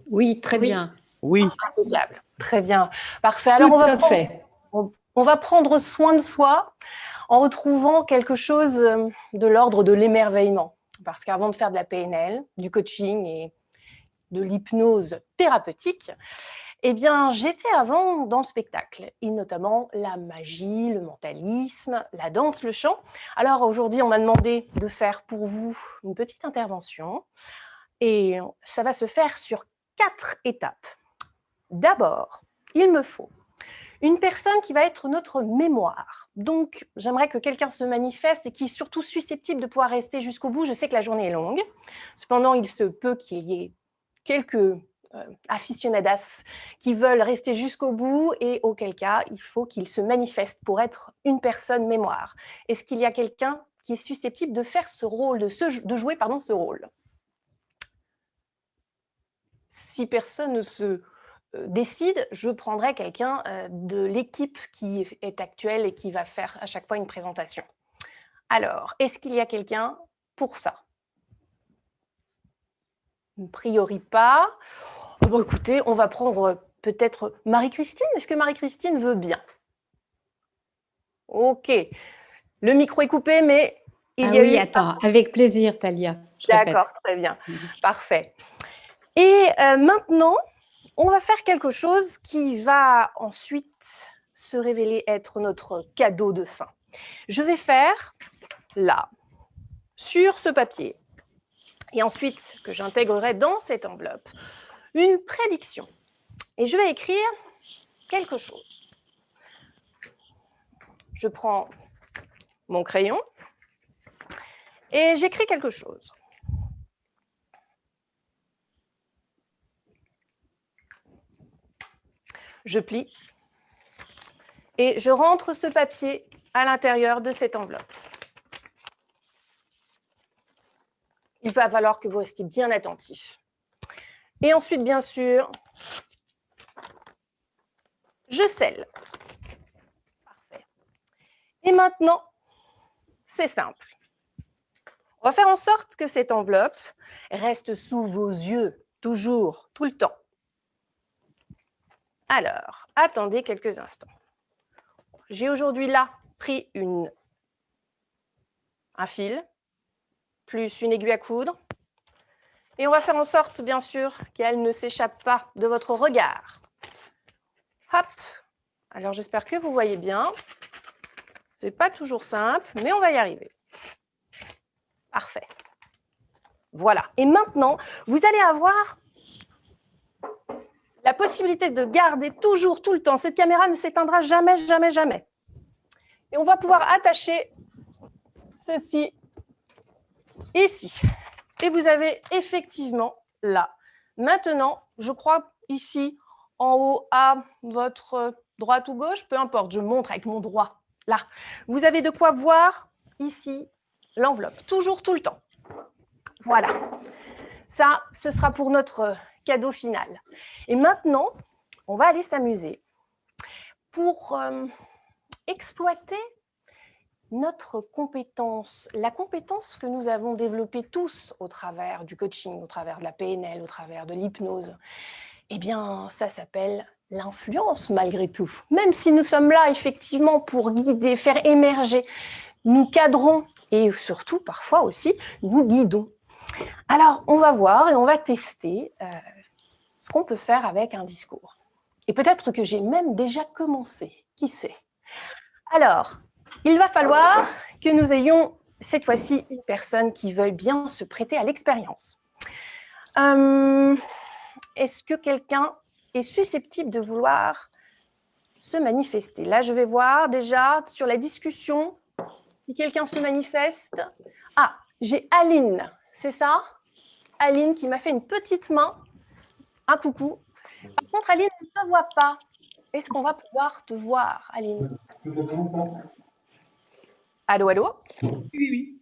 Oui, très Oui, bien. Oui, impeccable. Très bien. Parfait. Alors, Tout à fait. on va prendre soin de soi en retrouvant quelque chose de l'ordre de l'émerveillement. Parce qu'avant de faire de la PNL, du coaching et de l'hypnose thérapeutique, eh bien, j'étais avant dans le spectacle, et notamment la magie, le mentalisme, la danse, le chant. Alors aujourd'hui, on m'a demandé de faire pour vous une petite intervention, et ça va se faire sur 4 étapes. D'abord, il me faut une personne qui va être notre mémoire. Donc, j'aimerais que quelqu'un se manifeste et qui est surtout susceptible de pouvoir rester jusqu'au bout. Je sais que la journée est longue. Cependant, il se peut qu'il y ait quelques aficionadas qui veulent rester jusqu'au bout et auquel cas, il faut qu'ils se manifestent pour être une personne mémoire. Est-ce qu'il y a quelqu'un qui est susceptible de faire ce rôle, de jouer ce rôle? Si personne ne se décide, je prendrai quelqu'un de l'équipe qui est actuelle et qui va faire à chaque fois une présentation. Alors, est-ce qu'il y a quelqu'un pour ça? A priori pas. Bon, écoutez, on va prendre peut-être Marie-Christine. Est-ce que Marie-Christine veut bien? Ok. Le micro est coupé, mais il y a Oui, eu... attends, avec plaisir, Talia, je D'accord, répète. très bien. Parfait. Et maintenant, on va faire quelque chose qui va ensuite se révéler être notre cadeau de fin. Je vais faire là, sur ce papier, et ensuite que j'intégrerai dans cette enveloppe, une prédiction. Et je vais écrire quelque chose. Je prends mon crayon et j'écris quelque chose. Je plie et je rentre ce papier à l'intérieur de cette enveloppe. Il va falloir que vous restiez bien attentifs. Et ensuite, bien sûr, je scelle. Parfait. Et maintenant, c'est simple. On va faire en sorte que cette enveloppe reste sous vos yeux, toujours, tout le temps. Alors, attendez quelques instants. J'ai aujourd'hui là pris un fil, plus une aiguille à coudre. Et on va faire en sorte, bien sûr, qu'elle ne s'échappe pas de votre regard. Hop. Alors, j'espère que vous voyez bien. Ce n'est pas toujours simple, mais on va y arriver. Parfait. Voilà. Et maintenant, vous allez avoir la possibilité de garder toujours, tout le temps. Cette caméra ne s'éteindra jamais, jamais, jamais. Et on va pouvoir attacher ceci ici. Et vous avez effectivement là. Maintenant, je crois ici, en haut à votre droite ou gauche, peu importe, je montre avec mon doigt. Là, vous avez de quoi voir ici l'enveloppe, toujours, tout le temps. Voilà. Ça, ce sera pour notre cadeau final. Et maintenant, on va aller s'amuser pour exploiter notre compétence, la compétence que nous avons développée tous au travers du coaching, au travers de la PNL, au travers de l'hypnose. Eh bien, ça s'appelle l'influence malgré tout. Même si nous sommes là effectivement pour guider, faire émerger, nous cadrons et surtout parfois aussi nous guidons. Alors, on va voir et on va tester ce qu'on peut faire avec un discours. Et peut-être que j'ai même déjà commencé, qui sait. Alors, il va falloir que nous ayons cette fois-ci une personne qui veuille bien se prêter à l'expérience. Est-ce que quelqu'un est susceptible de vouloir se manifester? Là, je vais voir déjà sur la discussion si quelqu'un se manifeste. Ah, j'ai Aline, c'est ça? Aline qui m'a fait une petite main. Un coucou. Par contre, Aline, on ne te voit pas. Est-ce qu'on va pouvoir te voir, Aline? Allô, allô? Oui, oui.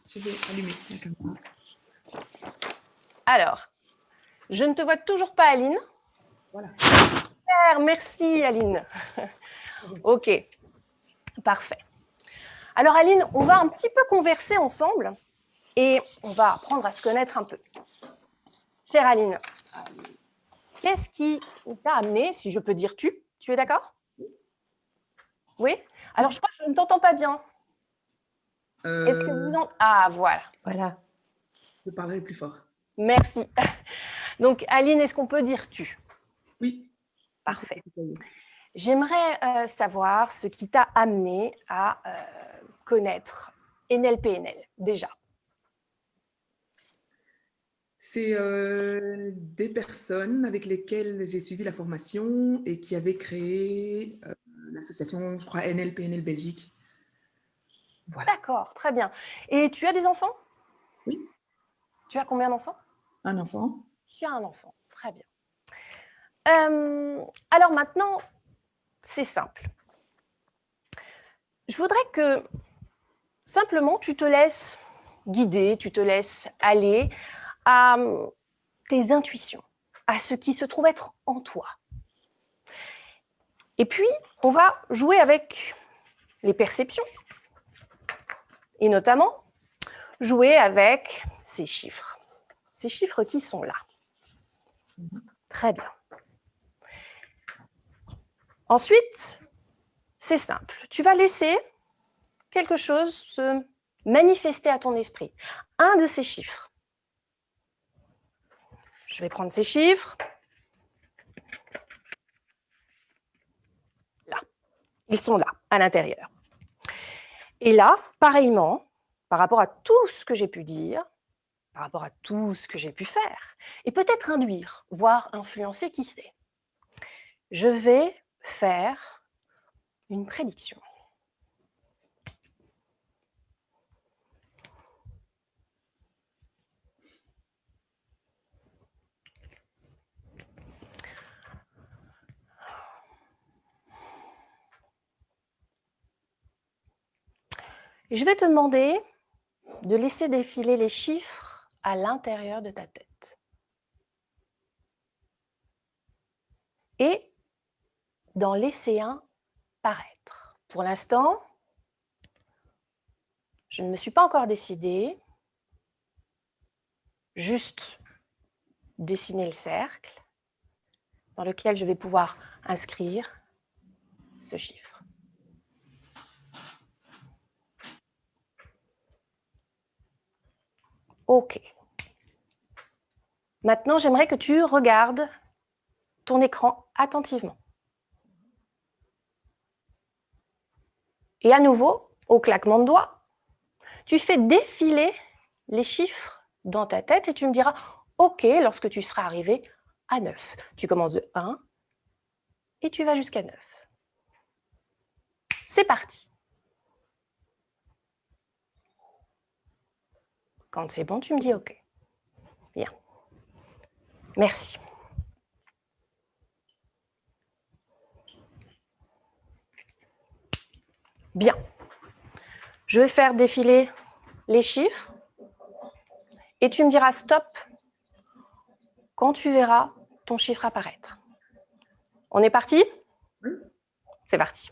Je vais allumer la caméra. Alors, je ne te vois toujours pas, Aline. Voilà. Super, merci, Aline. Ok, parfait. Alors, Aline, on va un petit peu converser ensemble et on va apprendre à se connaître un peu. Chère Aline, qu'est-ce qui t'a amené, si je peux dire tu es d'accord? Oui? Alors, je crois que je ne t'entends pas bien. Est-ce que vous en... Ah, voilà. Voilà. Je parlerai plus fort. Merci. Donc, Aline, est-ce qu'on peut dire tu? Oui. Parfait. J'aimerais savoir ce qui t'a amené à connaître NLP-NL, déjà. C'est des personnes avec lesquelles j'ai suivi la formation et qui avaient créé l'association, je crois, NLP-NL Belgique. Voilà. D'accord, très bien. Et tu as des enfants? Oui. Tu as combien d'enfants? Un enfant. Tu as un enfant, très bien. Alors maintenant, c'est simple. Je voudrais que simplement tu te laisses guider, tu te laisses aller à tes intuitions, à ce qui se trouve être en toi. Et puis, on va jouer avec les perceptions et notamment jouer avec ces chiffres qui sont là. Très bien. Ensuite, c'est simple. Tu vas laisser quelque chose se manifester à ton esprit. Un de ces chiffres. Je vais prendre ces chiffres. Là. Ils sont là, à l'intérieur. Et là, pareillement, par rapport à tout ce que j'ai pu dire, par rapport à tout ce que j'ai pu faire, et peut-être induire, voire influencer, qui sait, je vais faire une prédiction. Et je vais te demander de laisser défiler les chiffres à l'intérieur de ta tête. Et d'en laisser un paraître. Pour l'instant, je ne me suis pas encore décidée. Juste dessiner le cercle dans lequel je vais pouvoir inscrire ce chiffre. OK. Maintenant, j'aimerais que tu regardes ton écran attentivement. Et à nouveau, au claquement de doigts, tu fais défiler les chiffres dans ta tête et tu me diras OK lorsque tu seras arrivé à 9. Tu commences de 1 et tu vas jusqu'à 9. C'est parti. Quand c'est bon, tu me dis OK. Bien. Merci. Bien. Je vais faire défiler les chiffres et tu me diras stop quand tu verras ton chiffre apparaître. On est parti? Oui. C'est parti.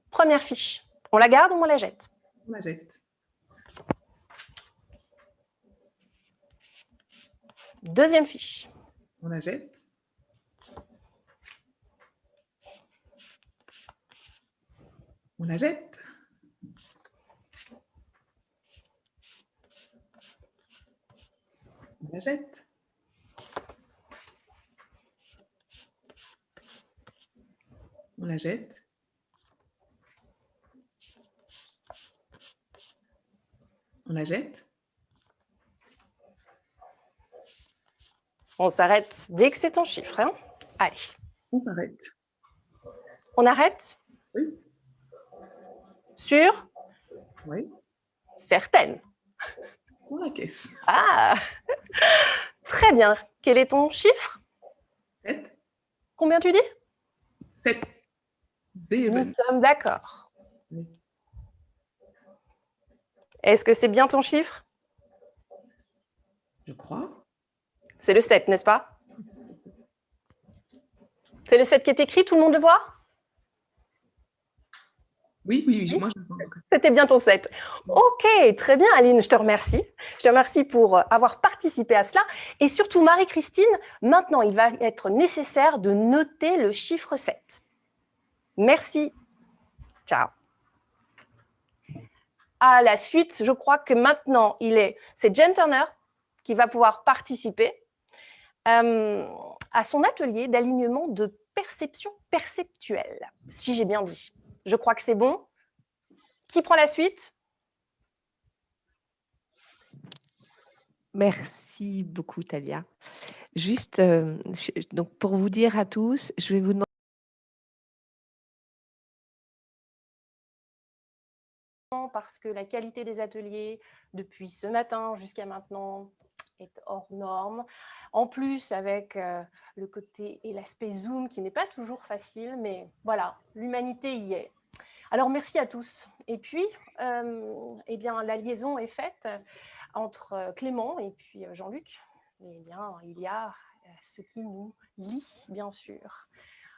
Première fiche. On la garde ou on la jette? On la jette. Deuxième fiche. On la jette. On la jette. On la jette. On la jette. On la jette. On s'arrête dès que c'est ton chiffre. Hein? Allez. On s'arrête. On arrête? Oui. Sûr? Oui. Certaine. Sur la caisse. Ah! Très bien. Quel est ton chiffre? 7. Combien tu dis? 7. Nous sommes d'accord. Oui. Est-ce que c'est bien ton chiffre? Je crois. C'est le 7, n'est-ce pas? C'est le 7 qui est écrit, tout le monde le voit? Oui, oui, oui, moi je l'entends en tout cas. C'était bien ton 7. Ok, très bien Aline, je te remercie. Je te remercie pour avoir participé à cela. Et surtout Marie-Christine, maintenant il va être nécessaire de noter le chiffre 7. Merci. Ciao. À la suite, je crois que maintenant c'est Jen Turner qui va pouvoir participer à son atelier d'alignement de perception perceptuelle, si j'ai bien dit. Je crois que c'est bon. Qui prend la suite? Merci beaucoup, Talia. Juste, donc pour vous dire à tous, je vais vous demander parce que la qualité des ateliers depuis ce matin jusqu'à maintenant est hors norme. En plus, avec le côté et l'aspect Zoom qui n'est pas toujours facile, mais voilà, l'humanité y est. Alors, merci à tous. Et puis, eh bien, la liaison est faite entre Clément et puis Jean-Luc. Eh bien, il y a ce qui nous lie, bien sûr.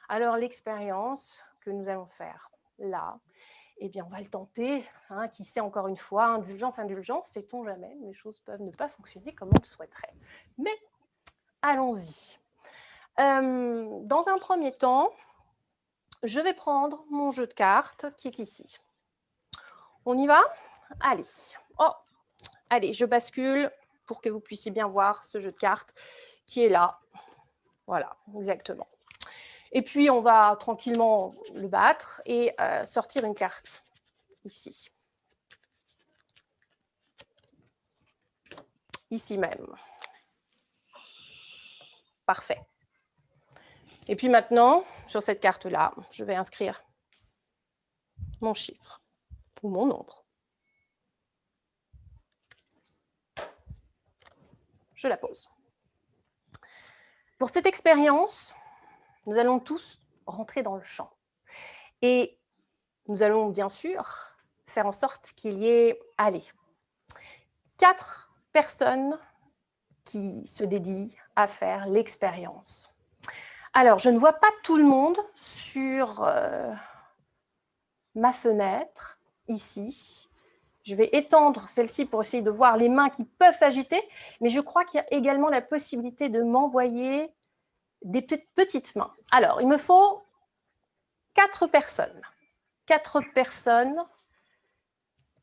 Alors, l'expérience que nous allons faire là, eh bien, on va le tenter. Hein, qui sait, encore une fois, indulgence, sait-on jamais. Les choses peuvent ne pas fonctionner comme on le souhaiterait. Mais allons-y. Dans un premier temps, je vais prendre mon jeu de cartes qui est ici. On y va? Allez. Oh, allez, je bascule pour que vous puissiez bien voir ce jeu de cartes qui est là. Voilà, exactement. Et puis, on va tranquillement le battre et sortir une carte ici. Ici même. Parfait. Et puis maintenant, sur cette carte-là, je vais inscrire mon chiffre ou mon nombre. Je la pose. Pour cette expérience, nous allons tous rentrer dans le champ. Et nous allons bien sûr faire en sorte qu'il y ait, 4 personnes qui se dédient à faire l'expérience. Alors, je ne vois pas tout le monde sur ma fenêtre, ici. Je vais étendre celle-ci pour essayer de voir les mains qui peuvent s'agiter, mais je crois qu'il y a également la possibilité de m'envoyer des petites mains. Alors, il me faut 4 personnes. 4 personnes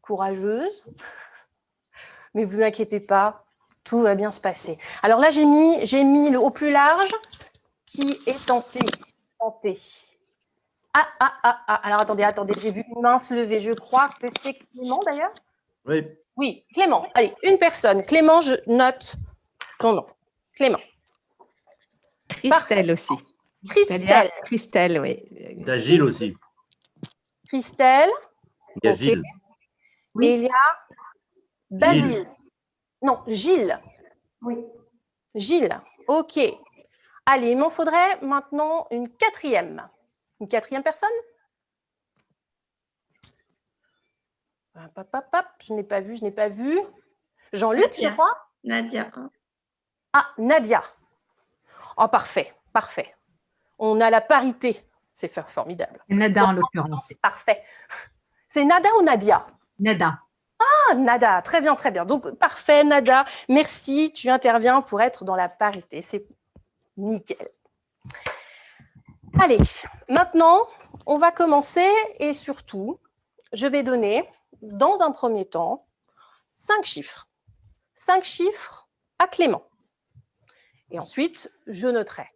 courageuses, mais vous inquiétez pas, tout va bien se passer. Alors là, j'ai mis le au plus large qui est tenté. Alors attendez, j'ai vu une main se lever. Je crois que c'est Clément d'ailleurs. Oui. Oui, Clément. Allez, une personne. Clément, je note ton nom. Clément. Christelle aussi. Christelle. Talia, Christelle, oui. Il y a Gilles aussi. Christelle. Il y a Ok. Gilles. Oui. Et il y a Basile. Gilles. Non, Gilles. Oui. Gilles. Ok. Allez, il m'en faudrait maintenant une quatrième. Une quatrième personne? Je n'ai pas vu. Jean-Luc, je Nadia. crois? Nadia. Ah, Nadia. Oh, parfait. On a la parité. C'est formidable. Nada en l'occurrence. C'est parfait. C'est Nada ou Nadia? Nada. Ah, Nada, très bien. Donc, parfait, Nada. Merci, tu interviens pour être dans la parité. C'est nickel. Allez, maintenant, on va commencer et surtout, je vais donner, dans un premier temps, 5 chiffres. 5 chiffres à Clément. Et ensuite, je noterai.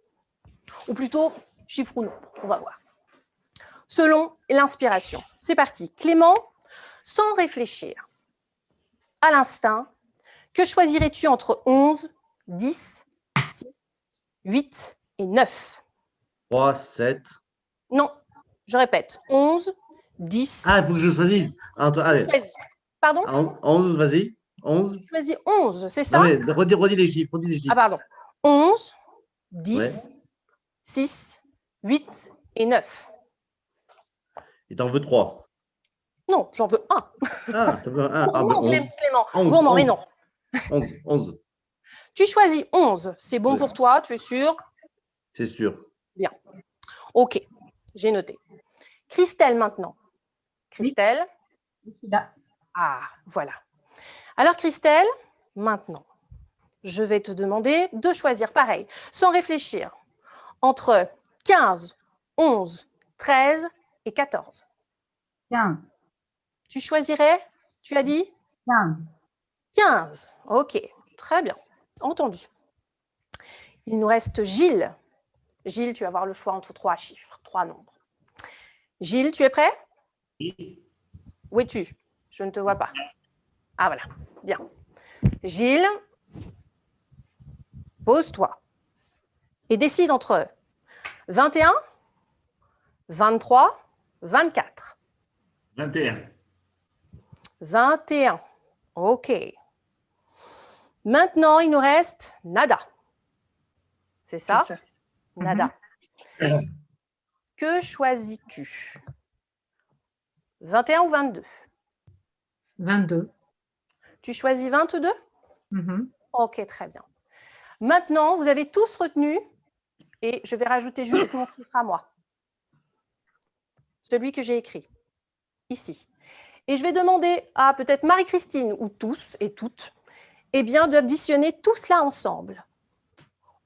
Ou plutôt, chiffre ou nombre, on va voir. Selon l'inspiration. C'est parti. Clément, sans réfléchir, à l'instinct, que choisirais-tu entre 11, 10, 6, 8 et 9? 3, 7. Non, je répète. 11, 10. Ah, il faut que je choisisse. Allez. Pardon? 11, vas-y. 11. Je choisis 11, c'est ça? Non, mais redis les chiffres. Ah, pardon. 11, 10, Ouais. 6, 8 et 9. Il t'en veut 3. Non, j'en veux un. Ah, t'en veux un. Ah, Non, ben 11. Clément. 11, Gourmand, mais 11. non. 11. Tu choisis 11. C'est bon Ouais. pour toi, tu es sûr? C'est sûr. Bien. Ok, j'ai noté. Christelle maintenant. Christelle? Là. Ah, voilà. Alors, Christelle, maintenant, je vais te demander de choisir, pareil, sans réfléchir, entre 15, 11, 13 et 14. 15. Tu choisirais, tu as dit 15. 15. Ok, très bien. Entendu. Il nous reste Gilles. Gilles, tu vas avoir le choix entre 3 chiffres, 3 nombres. Gilles, tu es prêt? Où es-tu? Je ne te vois pas. Ah, voilà. Bien. Gilles, pose-toi et décide entre 21, 23, 24. 21. 21. OK. Maintenant, il nous reste Nada. C'est ça? C'est ça. Nada. Que choisis-tu? 21 ou 22? 22. Tu choisis 22? Mhm. OK, très bien. Maintenant, vous avez tous retenu, et je vais rajouter juste mon chiffre à moi. Celui que j'ai écrit, ici. Et je vais demander à peut-être Marie-Christine, ou tous et toutes, eh bien, d'additionner tout cela ensemble.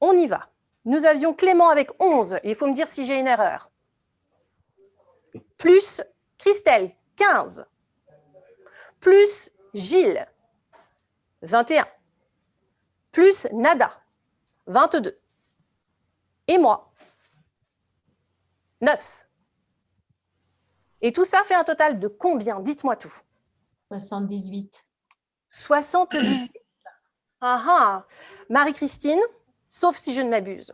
On y va. Nous avions Clément avec 11, il faut me dire si j'ai une erreur. Plus Christelle, 15. Plus Gilles, 21. Plus Nada, 22. Et moi, 9. Et tout ça fait un total de combien? Dites-moi tout. 78. 78. Ah ah. Marie-Christine, sauf si je ne m'abuse.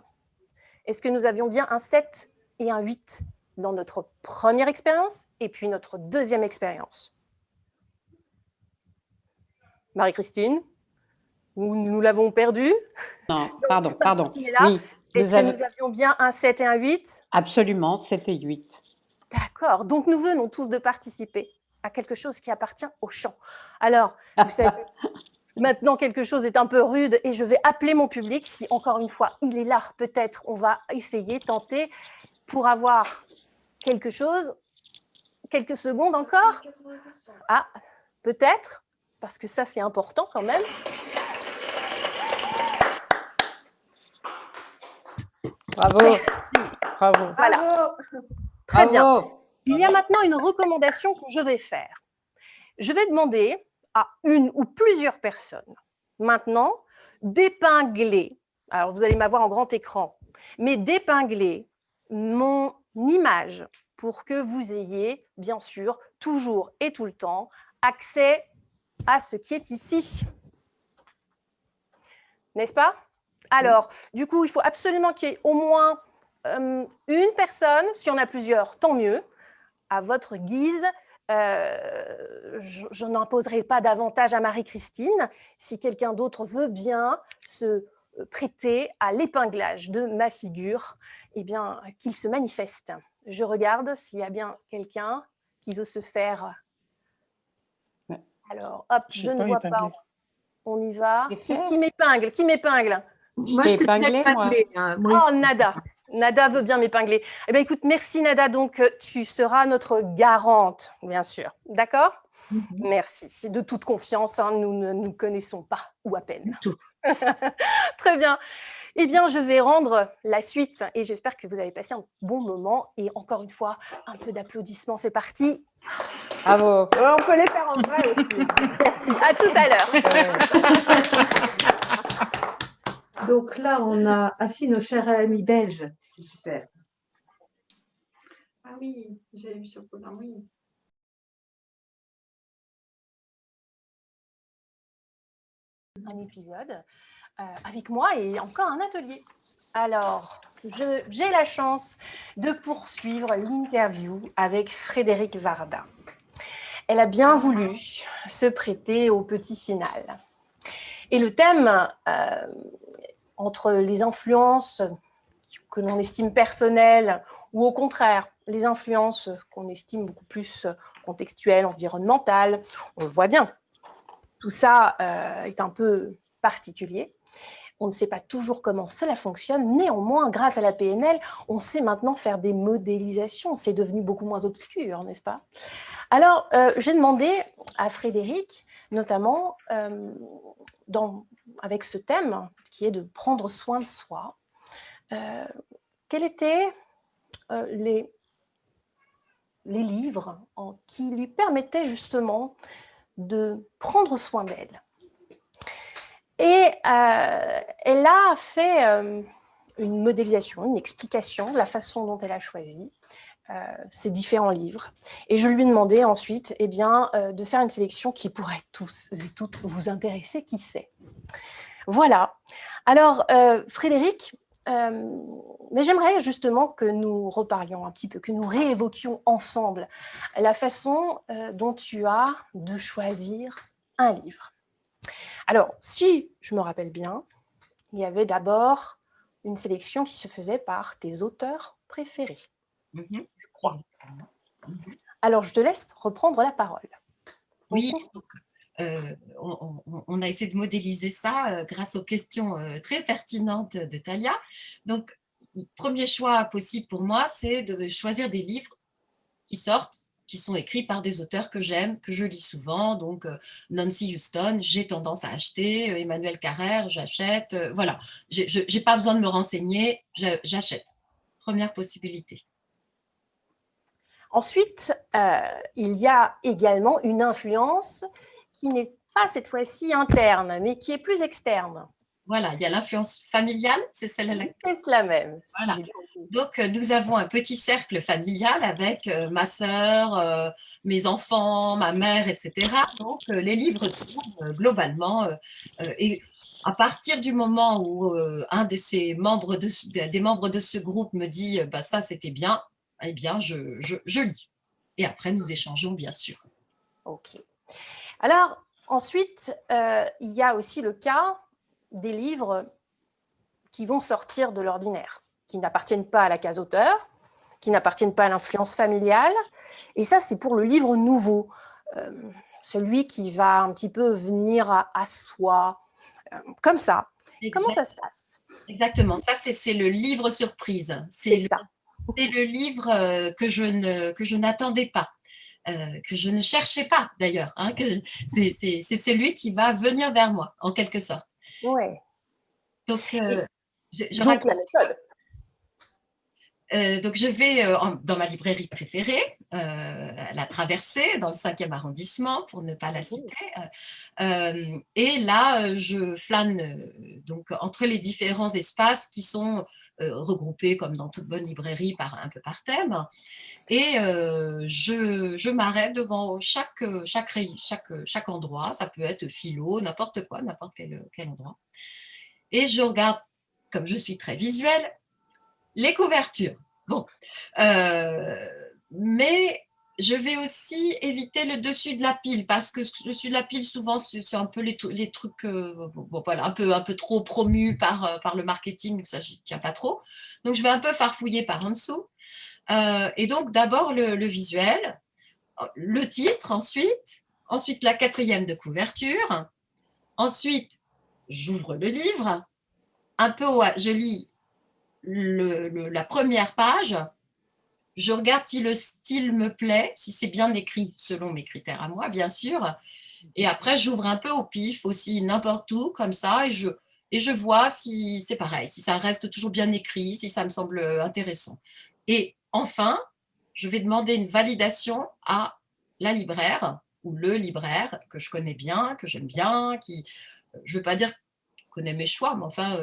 Est-ce que nous avions bien un 7 et un 8 dans notre première expérience et puis notre deuxième expérience? Marie-Christine, nous l'avons perdu. Non, pardon. Il est là. Oui, Est-ce que nous avions bien un 7 et un 8? absolument, c'était 8. D'accord. Donc, nous venons tous de participer à quelque chose qui appartient au chant. Alors, vous savez, maintenant, quelque chose est un peu rude et je vais appeler mon public. Si, encore une fois, il est là, peut-être, on va essayer, tenter, pour avoir quelque chose. Quelques secondes encore. Ah, peut-être, parce que ça, c'est important quand même. Bravo. Bravo. Voilà. Très bien. Bravo. Il y a maintenant une recommandation que je vais faire. Je vais demander à une ou plusieurs personnes maintenant d'épingler, alors vous allez m'avoir en grand écran, mais d'épingler mon image pour que vous ayez, bien sûr, toujours et tout le temps, accès à ce qui est ici. N'est-ce pas? Alors, du coup, il faut absolument qu'il y ait au moins une personne, s'il y en a plusieurs, tant mieux, à votre guise. Je n'imposerai pas davantage à Marie-Christine. Si quelqu'un d'autre veut bien se prêter à l'épinglage de ma figure, eh bien, qu'il se manifeste. Je regarde s'il y a bien quelqu'un qui veut se faire. Ouais. Alors, hop, je ne vois pas. On y va. C'est fait. Qui m'épingle? Qui m'épingle? Je t'ai épinglé, moi. Oh, Nada. Nada veut bien m'épingler. Eh bien, écoute, merci Nada. Donc, tu seras notre garante, bien sûr. D'accord? Merci. De toute confiance, hein, nous ne nous connaissons pas, ou à peine. Très bien. Eh bien, je vais rendre la suite et j'espère que vous avez passé un bon moment. Et encore une fois, un peu d'applaudissements. C'est parti. Bravo. On peut les faire en vrai aussi. Merci. À tout à l'heure. Donc là, on a assis nos chers amis belges. C'est super. Ah oui, j'avais vu sur le programme, oui. Un épisode avec moi et encore un atelier. Alors, j'ai la chance de poursuivre l'interview avec Frédérique Varda. Elle a bien voulu se prêter au petit final. Et le thème, entre les influences que l'on estime personnelles ou au contraire, les influences qu'on estime beaucoup plus contextuelles, environnementales, on le voit bien. Tout ça est un peu particulier. On ne sait pas toujours comment cela fonctionne. Néanmoins, grâce à la PNL, on sait maintenant faire des modélisations. C'est devenu beaucoup moins obscur, n'est-ce pas? Alors, j'ai demandé à Frédéric, notamment, avec ce thème qui est de prendre soin de soi, quels étaient les livres qui lui permettaient justement de prendre soin d'elle. Et elle a fait une modélisation, une explication de la façon dont elle a choisi ces différents livres. Et je lui ai demandé ensuite de faire une sélection qui pourrait tous et toutes vous intéresser, qui sait. Voilà. Alors, Frédéric, mais j'aimerais justement que nous reparlions un petit peu, que nous réévoquions ensemble la façon dont tu as de choisir un livre. Alors, si je me rappelle bien, il y avait d'abord une sélection qui se faisait par tes auteurs préférés, je crois. Alors, je te laisse reprendre la parole. Oui, donc, on a essayé de modéliser ça grâce aux questions très pertinentes de Talia. Donc, le premier choix possible pour moi, c'est de choisir des livres qui sortent, qui sont écrits par des auteurs que j'aime, que je lis souvent. Donc, Nancy Houston, j'ai tendance à acheter. Emmanuel Carrère, j'achète. Voilà, je n'ai pas besoin de me renseigner, j'achète. Première possibilité. Ensuite, il y a également une influence qui n'est pas cette fois-ci interne, mais qui est plus externe. Voilà, il y a l'influence familiale, c'est celle-là. C'est cela même. Voilà. Donc, nous avons un petit cercle familial avec ma sœur, mes enfants, ma mère, etc. Donc, les livres tournent globalement. Et à partir du moment où un des membres de ce groupe me dit bah, « ça, c'était bien », eh bien, je lis. Et après, nous échangeons, bien sûr. OK. Alors, ensuite, il y a aussi le cas des livres qui vont sortir de l'ordinaire, qui n'appartiennent pas à la case auteur, qui n'appartiennent pas à l'influence familiale. Et ça, c'est pour le livre nouveau, celui qui va un petit peu venir à soi, comme ça. Comment ça se passe? Exactement, ça, c'est le livre surprise. C'est le livre que je n'attendais pas. Que je ne cherchais pas d'ailleurs, hein, c'est celui qui va venir vers moi, en quelque sorte. Ouais. Donc, je raconte la méthode. Donc, je vais dans ma librairie préférée, la Traversée, dans le 5e arrondissement, pour ne pas la citer. Et là, je flâne donc, entre les différents espaces qui sont regroupés, comme dans toute bonne librairie, un peu par thème. Et je m'arrête devant chaque endroit. Ça peut être philo, n'importe quoi, n'importe quel endroit. Et je regarde, comme je suis très visuelle, les couvertures. Bon. Mais je vais aussi éviter le dessus de la pile, parce que le dessus de la pile, souvent, c'est un peu les trucs voilà, un peu trop promus par le marketing, ça, je n'y tiens pas trop. Donc, je vais un peu farfouiller par en dessous. Et donc, d'abord, le visuel, le titre ensuite la 4e de couverture. Ensuite, j'ouvre le livre. Un peu je lis la première page. Je regarde si le style me plaît, si c'est bien écrit selon mes critères à moi, bien sûr. Et après, j'ouvre un peu au pif aussi, n'importe où, comme ça, et je vois si c'est pareil, si ça reste toujours bien écrit, si ça me semble intéressant. Et enfin, je vais demander une validation à la libraire ou le libraire que je connais bien, que j'aime bien, je ne veux pas dire qu'il connaît mes choix, mais enfin,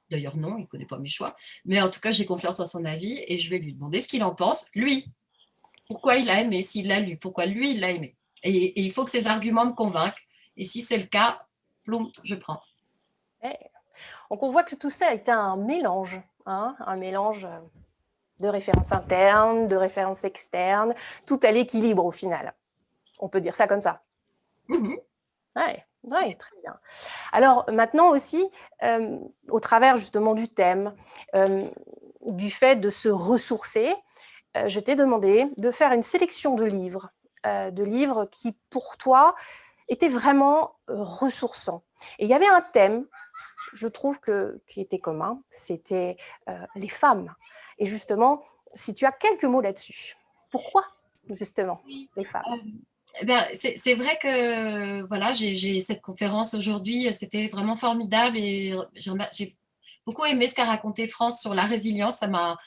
d'ailleurs non, il ne connaît pas mes choix, mais en tout cas, j'ai confiance en son avis et je vais lui demander ce qu'il en pense, lui, pourquoi il a aimé, s'il l'a lu, pourquoi lui, il l'a aimé. Et il faut que ses arguments me convainquent. Et si c'est le cas, ploum, je prends. Donc, on voit que tout ça est un mélange, hein, un mélange de références internes, de références externes, tout à l'équilibre au final. On peut dire ça comme ça. Mmh. Oui, très bien. Alors maintenant aussi, au travers justement du thème, du fait de se ressourcer, je t'ai demandé de faire une sélection de livres qui pour toi étaient vraiment ressourçants. Et il y avait un thème je trouve qui était commun, c'était les femmes. Et justement, si tu as quelques mots là-dessus, pourquoi justement Oui. les femmes? C'est vrai que voilà, j'ai cette conférence aujourd'hui, c'était vraiment formidable et j'ai beaucoup aimé ce qu'a raconté France sur la résilience. Ça m'a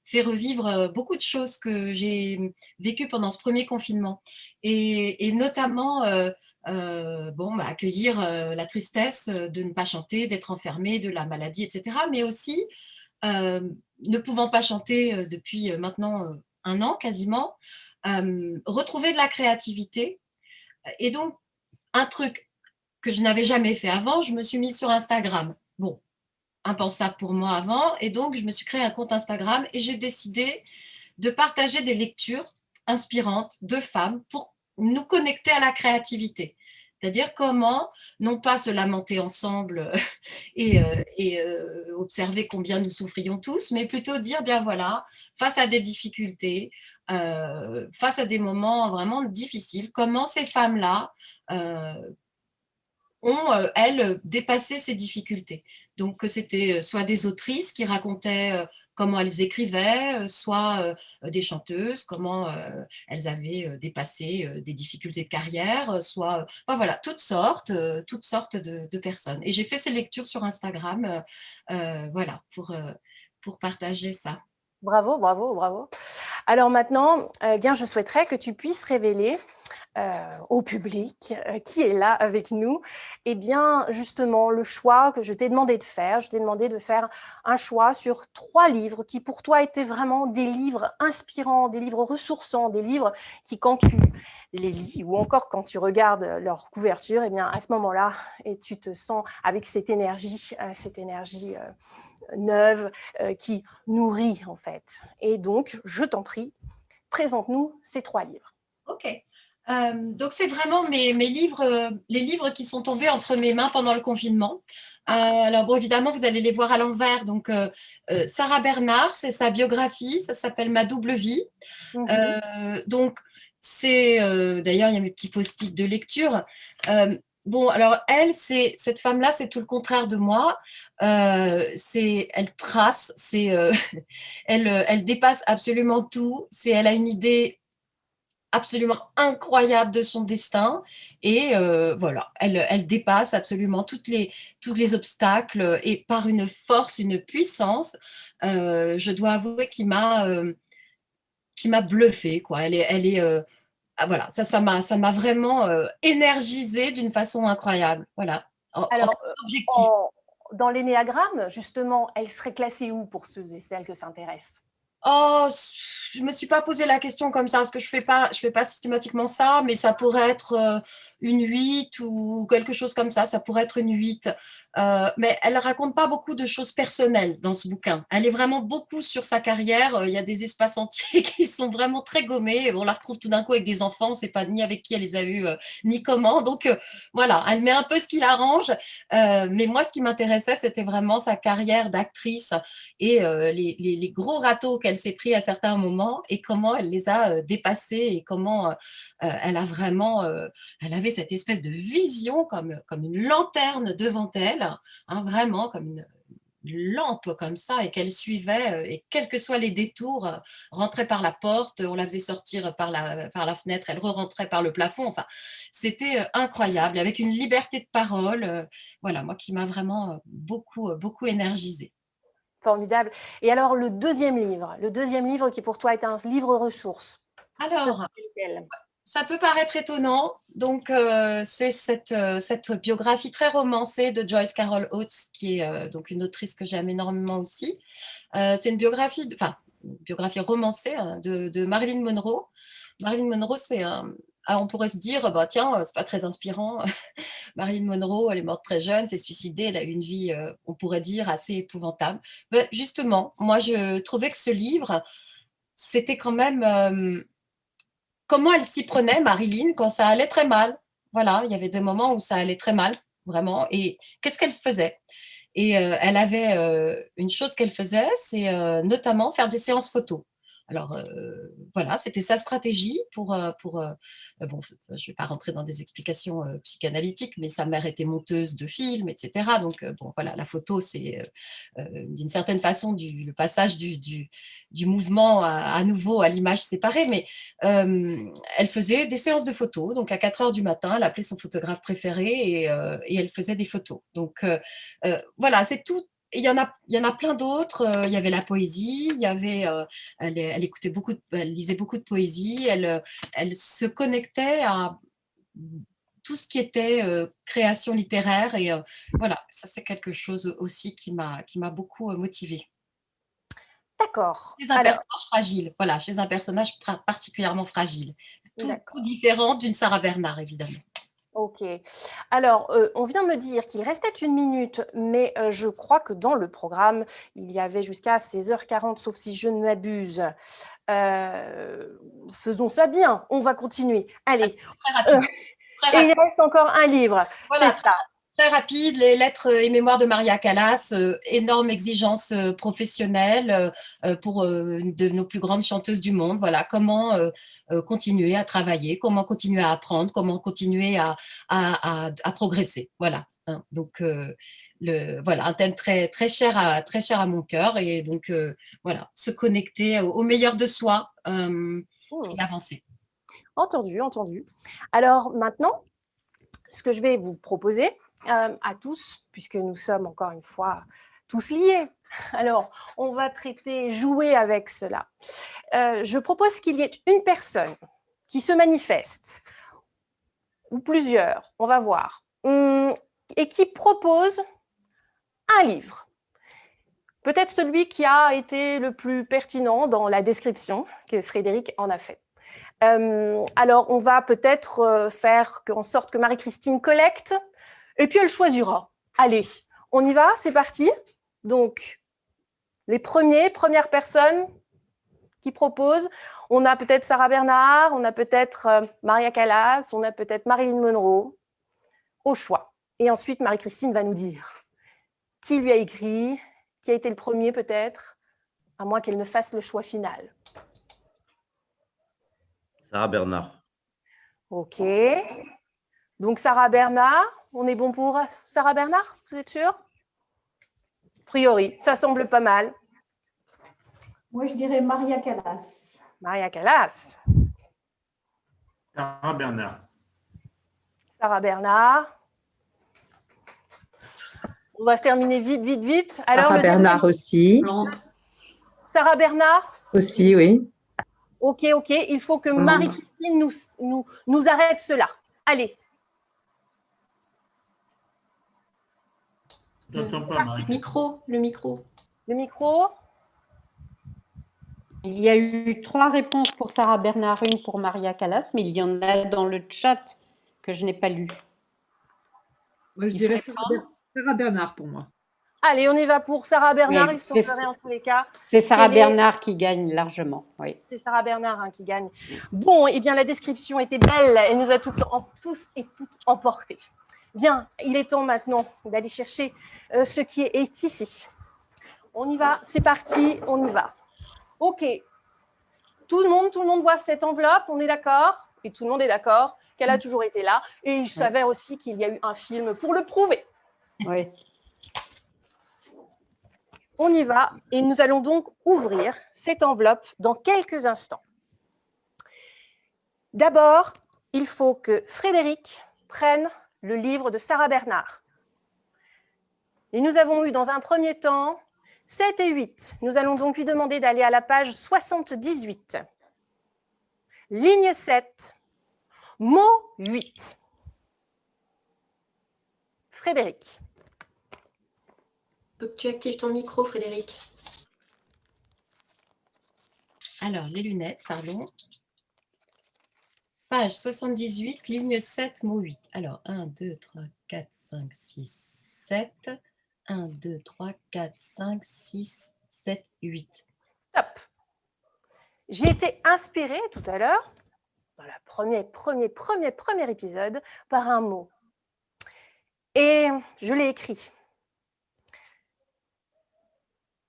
fait revivre beaucoup de choses que j'ai vécues pendant ce premier confinement et notamment accueillir la tristesse de ne pas chanter, d'être enfermé, de la maladie, etc. Mais aussi ne pouvant pas chanter depuis maintenant un an quasiment, retrouver de la créativité. Et donc, un truc que je n'avais jamais fait avant, je me suis mise sur Instagram. Bon, impensable pour moi avant. Et donc, je me suis créé un compte Instagram et j'ai décidé de partager des lectures inspirantes de femmes pour nous connecter à la créativité. C'est-à-dire comment, non pas se lamenter ensemble et observer combien nous souffrions tous, mais plutôt dire, bien voilà, face à des difficultés, face à des moments vraiment difficiles, comment ces femmes-là ont, elles, dépassé ces difficultés. Donc, c'était soit des autrices qui racontaient comment elles écrivaient, soit des chanteuses, comment elles avaient dépassé des difficultés de carrière, soit, voilà, toutes sortes de personnes. Et j'ai fait ces lectures sur Instagram, voilà, pour partager ça. Bravo, bravo, bravo. Alors maintenant, bien, je souhaiterais que tu puisses révéler au public qui est là avec nous, et bien justement le choix que je t'ai demandé de faire. Je t'ai demandé de faire un choix sur 3 livres qui pour toi étaient vraiment des livres inspirants, des livres ressourçants, des livres qui quand tu les lis ou encore quand tu regardes leur couverture, et bien à ce moment-là, et tu te sens avec cette énergie neuve qui nourrit en fait. Et donc, je t'en prie, présente-nous ces 3 livres. Ok. Donc, c'est vraiment mes livres, les livres qui sont tombés entre mes mains pendant le confinement. Alors, bon, évidemment, vous allez les voir à l'envers. Donc, Sarah Bernard, c'est sa biographie, ça s'appelle Ma double vie. Donc, c'est d'ailleurs, il y a mes petits post-it de lecture. Bon, alors, cette femme-là, c'est tout le contraire de moi. Elle trace, elle dépasse absolument tout. Elle a une idée absolument incroyable de son destin et voilà, elle dépasse absolument tous les obstacles et par une force, une puissance, je dois avouer qui m'a bluffée, quoi. Voilà, ça m'a vraiment énergisée d'une façon incroyable, voilà, en Alors, termes d'objectif. dans l'énéagramme, justement, elle serait classée où pour ceux et celles que ça intéresse? Oh, je me suis pas posé la question comme ça parce que je fais pas systématiquement ça, mais ça pourrait être une 8 ou quelque chose comme ça. Ça pourrait être une 8. Mais elle raconte pas beaucoup de choses personnelles dans ce bouquin. Elle est vraiment beaucoup sur sa carrière. Il y a des espaces entiers qui sont vraiment très gommés. On la retrouve tout d'un coup avec des enfants. On ne sait pas ni avec qui elle les a eus, ni comment. Donc voilà, elle met un peu ce qui l'arrange. Mais moi, ce qui m'intéressait, c'était vraiment sa carrière d'actrice et les gros râteaux qu'elle s'est pris à certains moments et comment elle les a dépassés et comment elle a vraiment, elle avait cette espèce de vision comme une lanterne devant elle, hein, vraiment comme une lampe comme ça et qu'elle suivait et quels que soient les détours, rentrait par la porte, on la faisait sortir par la fenêtre, elle re-rentrait par le plafond, enfin c'était incroyable avec une liberté de parole, voilà, moi qui m'a vraiment beaucoup énergisée. Formidable. Et alors, le deuxième livre qui pour toi est un livre ressource, ce Alors, serait lequel? ça peut paraître étonnant. Donc, c'est cette biographie très romancée de Joyce Carol Oates, qui est donc une autrice que j'aime énormément aussi. C'est une biographie, une biographie romancée hein, de Marilyn Monroe. Marilyn Monroe, alors on pourrait se dire, bah, tiens, c'est pas très inspirant. Marilyn Monroe, elle est morte très jeune, s'est suicidée, elle a eu une vie, on pourrait dire, assez épouvantable. Mais justement, moi, je trouvais que ce livre, c'était quand même comment elle s'y prenait, Marilyn, quand ça allait très mal. Voilà, il y avait des moments où ça allait très mal, vraiment. Et qu'est-ce qu'elle faisait? Et elle avait une chose qu'elle faisait, c'est notamment faire des séances photos. Alors, voilà, c'était sa stratégie bon, je ne vais pas rentrer dans des explications psychanalytiques, mais sa mère était monteuse de films, etc. Donc, bon, voilà, la photo, c'est d'une certaine façon le passage du mouvement à nouveau à l'image séparée, mais elle faisait des séances de photos. Donc, à 4 heures du matin, elle appelait son photographe préféré et elle faisait des photos. Donc, voilà, c'est tout. Il y en a plein d'autres. Il y avait la poésie, elle écoutait elle lisait beaucoup de poésie, elle se connectait à tout ce qui était création littéraire et voilà, ça c'est quelque chose aussi qui m'a beaucoup motivée. D'accord. Chez un Alors, personnage fragile, voilà, chez un personnage particulièrement fragile. Tout d'accord. différent d'une Sarah Bernhardt, évidemment. Ok. Alors, on vient de me dire qu'il restait 1 minute, mais je crois que dans le programme, il y avait jusqu'à 16h40, sauf si je ne m'abuse. Faisons ça bien, on va continuer. Allez. Très rapide. Très Et rapide. il reste encore un livre. Voilà, C'est ça. très rapide, les lettres et mémoires de Maria Callas, énorme exigence professionnelle pour une de nos plus grandes chanteuses du monde. Voilà, comment continuer à travailler, comment continuer à apprendre, comment continuer à progresser. Voilà. Hein. Donc, voilà, un thème très, très cher à mon cœur. Et donc, voilà, se connecter au meilleur de soi et avancer. Entendu, entendu. Alors maintenant, ce que je vais vous proposer à tous, puisque nous sommes encore une fois tous liés, alors on va jouer avec cela. Je propose qu'il y ait une personne qui se manifeste, ou plusieurs, on va voir, et qui propose un livre. Peut-être celui qui a été le plus pertinent dans la description que Frédéric en a fait. Alors, on va peut-être faire en sorte que Marie-Christine collecte, et puis elle choisira. Allez, on y va, c'est parti. Donc, les premières personnes qui proposent, on a peut-être Sarah Bernhardt, on a peut-être Maria Callas, on a peut-être Marilyn Monroe, au choix. Et ensuite, Marie-Christine va nous dire qui lui a écrit, qui a été le premier peut-être, à moins qu'elle ne fasse le choix final. Sarah Bernhardt. Ok. Donc, Sarah Bernhardt, on est bon pour Sarah Bernhardt, vous êtes sûr? A priori, ça semble pas mal. Moi, je dirais Maria Callas. Maria Callas. Sarah Bernhardt. Sarah Bernhardt. On va se terminer vite. Alors, Sarah Bernhardt aussi. Sarah Bernhardt Aussi, oui. Ok. Il faut que Marie-Christine nous arrête cela. Allez. Le micro. Le micro. Il y a eu 3 réponses pour Sarah Bernhardt, une pour Maria Callas, mais il y en a dans le chat que je n'ai pas lu. Moi, je dirais Sarah Bernhardt pour moi. Allez, on y va pour Sarah Bernhardt. Oui, Il semblerait en tous les cas. C'est Sarah Bernhardt qui gagne largement. Oui. C'est Sarah Bernhardt qui gagne. Bon, eh bien, la description était belle. Elle nous a tous et toutes emportés. Bien, il est temps maintenant d'aller chercher ce qui est ici. On y va, c'est parti, on y va. Ok. Tout le monde voit cette enveloppe, on est d'accord? Et tout le monde est d'accord qu'elle a toujours été là. Et il s'avère aussi qu'il y a eu un film pour le prouver. Oui. On y va et nous allons donc ouvrir cette enveloppe dans quelques instants. D'abord, il faut que Frédéric prenne le livre de Sarah Bernhardt. Et nous avons eu dans un premier temps 7 et 8. Nous allons donc lui demander d'aller à la page 78. Ligne 7, mot 8. Frédéric. Faut que tu actives ton micro, Frédéric. Alors, les lunettes, pardon. Page 78, ligne 7, mot 8. Alors, 1, 2, 3, 4, 5, 6, 7. 1, 2, 3, 4, 5, 6, 7, 8. Stop. J'ai été inspirée tout à l'heure, dans le premier épisode, par un mot. Et je l'ai écrit.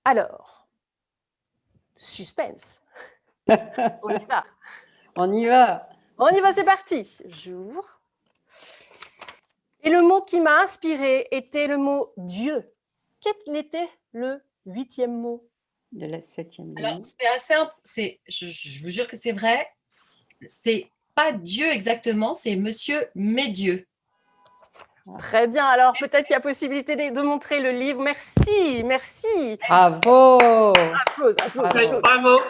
Alors, suspense. On y va. On y va. On y va, c'est parti. J'ouvre. Et le mot qui m'a inspiré était le mot Dieu. Quel était le 8e mot? De la 7e Alors, ligne. c'est assez je vous jure que c'est vrai. C'est pas Dieu exactement, c'est Monsieur Médieu. Très bien. Alors, peut-être qu'il y a possibilité de montrer le livre. Merci, merci. Bravo. Applause, applause, applause. Bravo.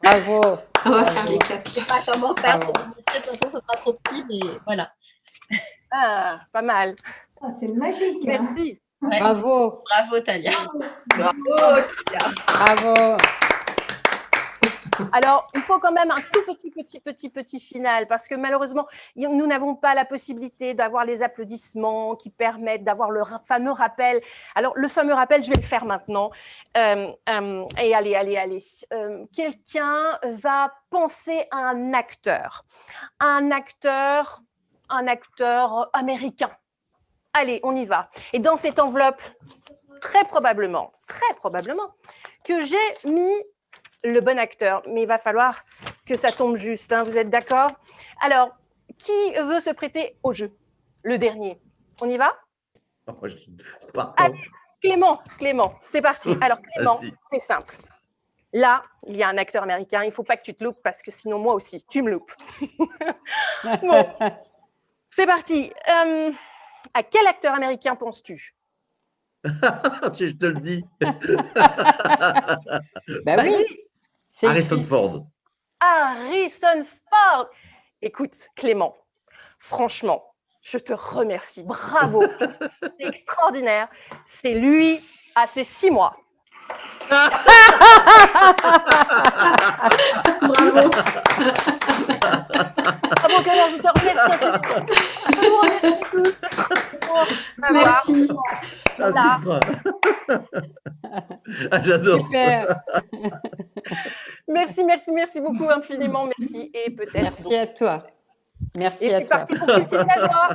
Bravo. On va faire les claps. Je sais pas comment faire Bravo. pour vous montrer, de toute façon, ce sera trop petit, mais voilà. Ah, pas mal. Ah, c'est magique. Hein. Merci. Ouais. Bravo. Bravo, Talia. Bravo. Alors, il faut quand même un tout petit final parce que malheureusement, nous n'avons pas la possibilité d'avoir les applaudissements qui permettent d'avoir le fameux rappel. Alors, le fameux rappel, je vais le faire maintenant. Et allez. Quelqu'un va penser à un acteur américain. Allez, on y va. Et dans cette enveloppe, très probablement, que j'ai mis le bon acteur, mais il va falloir que ça tombe juste, hein, vous êtes d'accord? Alors, qui veut se prêter au jeu? Le dernier. On y va? Oh, je suis partant. Allez, Clément, c'est parti. Alors, Clément, Vas-y. c'est simple. Là, il y a un acteur américain, il ne faut pas que tu te loupes parce que sinon, moi aussi, tu me loupes. Bon, c'est parti. À quel acteur américain penses-tu? Si je te le dis. Ben oui. C'est Harrison écrit. Ford. Harrison Ford. Écoute, Clément, franchement, je te remercie. Bravo. C'est extraordinaire. C'est lui à ses 6 mois. Bravo. Bravo, Clément, je te remercie infiniment. Je vous remercie tous. Bon, ben voilà. Merci. Ah, Voilà. c'est extra. Ah, j'adore. Super. Merci beaucoup infiniment. Merci. Et peut-être. Merci à toi. Merci Et à c'est toi. parti pour Cultive la joie.